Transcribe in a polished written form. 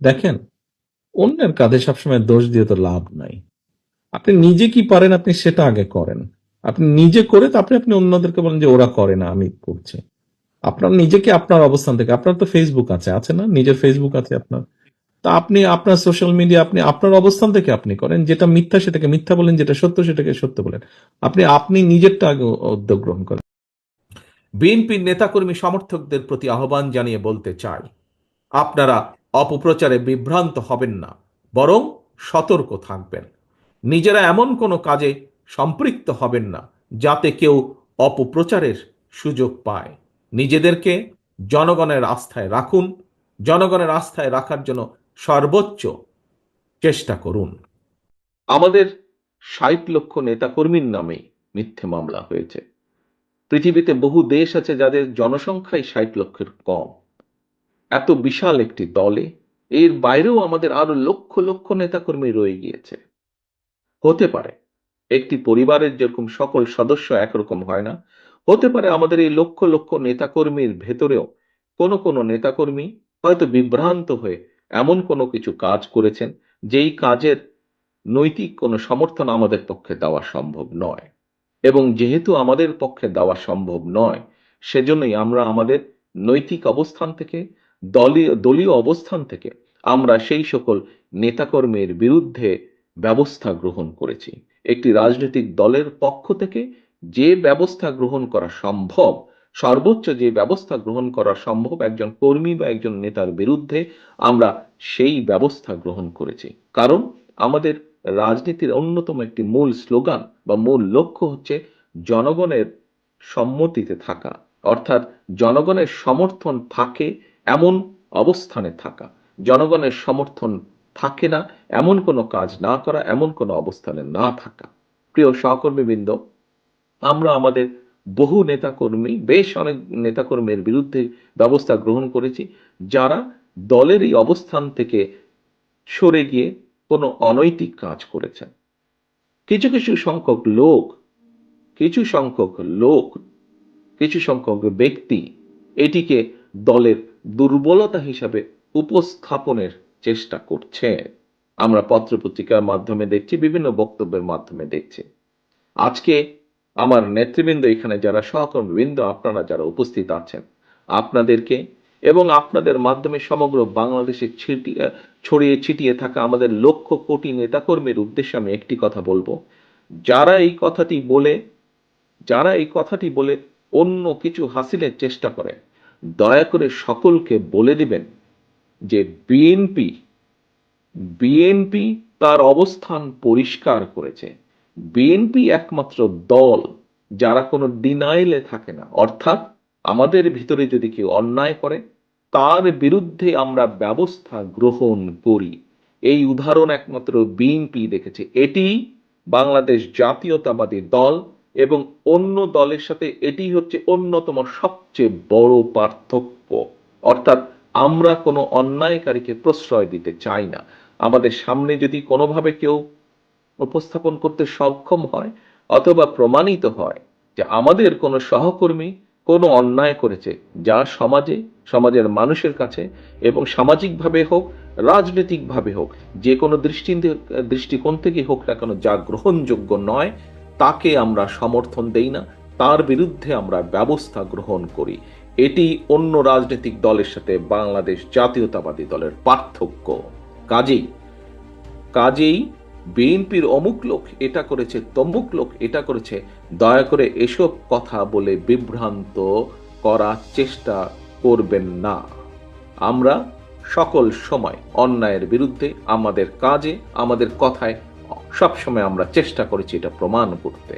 দেখেন, অন্যের কাঁধে সবসময় দোষ দিয়ে তো লাভ নাই। আপনি নিজে কি পারেন আপনি সেটা আগে করেন। আপনি নিজে করে তারপরে আপনি অন্যদেরকে বলেন যে ওরা করে না আমি করছি। আপনার নিজেকে আপনার অবস্থান থেকে, আপনার তো ফেসবুক আছে না? নিজের ফেসবুক আছে আপনার। তা আপনি আপনার সোশ্যাল মিডিয়া আপনি আপনার অবস্থান থেকে আপনি করেন। যেটা মিথ্যা সেটাকে মিথ্যা বলেন, যেটা সত্য সেটাকে সত্য বলেন। আপনি নিজেরটা আগে উদ্যোগ গ্রহণ করেন। বিএনপির নেতাকর্মী সমর্থকদের প্রতি আহ্বান জানিয়ে বলতে চাই, আপনারা অপপ্রচারে বিভ্রান্ত হবেন না, বরং সতর্ক থাকবেন। নিজেরা এমন কোনো কাজে সম্পৃক্ত হবেন না যাতে কেউ অপপ্রচারের সুযোগ পায়। নিজেদেরকে জনগণের আস্থায় রাখুন, জনগণের আস্থায় রাখার জন্য সর্বোচ্চ চেষ্টা করুন। আমাদের ৬০ লক্ষ নেতাকর্মীর নামে মিথ্যে মামলা হয়েছে। পৃথিবীতে বহু দেশ আছে যাদের জনসংখ্যাই ৬০ লক্ষের কম। এত বিশাল একটি দলে এর বাইরেও আমাদের আরো লক্ষ লক্ষ নেতাকর্মী রয়ে গিয়েছে। হতে পারে একটি পরিবারের যেরকম সকল সদস্য একরকম হয় না, হতে পারে আমাদের এই লক্ষ লক্ষ নেতাকর্মীর ভেতরেও কোনো নেতাকর্মী হয়তো বিভ্রান্ত হয়ে এমন কোনো কিছু কাজ করেছেন যেই কাজের নৈতিক কোনো সমর্থন আমাদের পক্ষে দেওয়া সম্ভব নয়। এবং যেহেতু আমাদের পক্ষে দেওয়া সম্ভব নয়, সেজন্যই আমরা আমাদের নৈতিক অবস্থান থেকে, দলীয় অবস্থান থেকে আমরা সেই সকল নেতাকর্মীর বিরুদ্ধে ব্যবস্থা গ্রহণ করেছি। একটি রাজনৈতিক দলের পক্ষ থেকে যে ব্যবস্থা গ্রহণ করা সম্ভব, সর্বোচ্চ যে ব্যবস্থা গ্রহণ করা সম্ভব একজন কর্মী বা একজন নেতার বিরুদ্ধে, আমরা সেই ব্যবস্থা গ্রহণ করেছি। কারণ আমাদের রাজনীতির অন্যতম একটি মূল স্লোগান বা মূল লক্ষ্য হচ্ছে জনগণের সম্মতিতে থাকা, অর্থাৎ জনগণের সমর্থন থাকে এমন অবস্থানে থাকা। জনগণের সমর্থন থাকে না এমন কোনো কাজ না করা, এমন কোনো অবস্থানে না থাকা। প্রিয় সহকর্মীবৃন্দ, আমরা আমাদের বহু নেতাকর্মী, বেশ অনেক নেতাকর্মীর বিরুদ্ধে ব্যবস্থা গ্রহণ করেছি যারা দলের এই অবস্থান থেকে সরে গিয়ে কোনো অনৈতিক কাজ করেছেন। কিছু কিছু সংখ্যক লোক কিছু সংখ্যক লোক কিছু সংখ্যক ব্যক্তি এটিকে দলের দুর্বলতা হিসাবে উপস্থাপনের চেষ্টা করছে। আমরা পত্রপত্রিকার মাধ্যমে দেখছি, বিভিন্ন বক্তব্যের মাধ্যমে দেখছি। আজকে আমার নেতৃবৃন্দ, এখানে যারা সহকর্মীবৃন্দ, আপনারা যারা উপস্থিত আছেন, আপনাদেরকে এবং আপনাদের মাধ্যমে সমগ্র বাংলাদেশে ছড়িয়ে ছিটিয়ে থাকা আমাদের লক্ষ কোটি নেতাকর্মীর উদ্দেশ্যে আমি একটি কথা বলবো। যারা এই কথাটি বলে যারা এই কথাটি বলে অন্য কিছু হাসিলের চেষ্টা করে, দয়া করে সকলকে বলে দিবেন যে বিএনপি বিএনপি তার অবস্থান পরিষ্কার করেছে। বিএনপি একমাত্র দল যারা কোনো ডিনাইলে থাকে না, অর্থাৎ আমাদের ভিতরে যদি কেউ অন্যায় করে তার বিরুদ্ধে আমরা ব্যবস্থা গ্রহণ করি। এই উদাহরণ একমাত্র বিএনপি দেখেছে। এটি বাংলাদেশ জাতীয়তাবাদী দল এবং অন্য দলের সাথে এটি হচ্ছে অন্যতম সবচেয়ে বড় পার্থক্য। অর্থাৎ আমরা কোনো অন্যায়কারীকে প্রশ্রয় দিতে চাই না। আমাদের সামনে যদি কোনোভাবে কেউ উপস্থাপন করতে সক্ষম হয় অথবা প্রমাণিত হয় যে আমাদের কোনো সহকর্মী কোনো অন্যায় করেছে, যা সমাজের মানুষের কাছে এবং সামাজিকভাবে হোক, রাজনৈতিকভাবে হোক, যে কোনো দৃষ্টিকোণ থেকে হোক না কেন, যা গ্রহণযোগ্য নয়, তাকে আমরা সমর্থন দেই না, তার বিরুদ্ধে আমরা ব্যবস্থা গ্রহণ করি। এটি অন্য রাজনৈতিক দলের সাথে বাংলাদেশ জাতীয়তাবাদী দলের পার্থক্য। কাজেই কাজেই বিএনপির অমুক লোক এটা করেছে, তমুক লোক এটা করেছে, দয়া করে এসব কথা বলে বিভ্রান্ত করার চেষ্টা করবেন না। আমরা সকল সময় অন্যায়ের বিরুদ্ধে আমাদের কাজে, আমাদের কথায় সবসময় আমরা চেষ্টা করেছি এটা প্রমাণ করতে।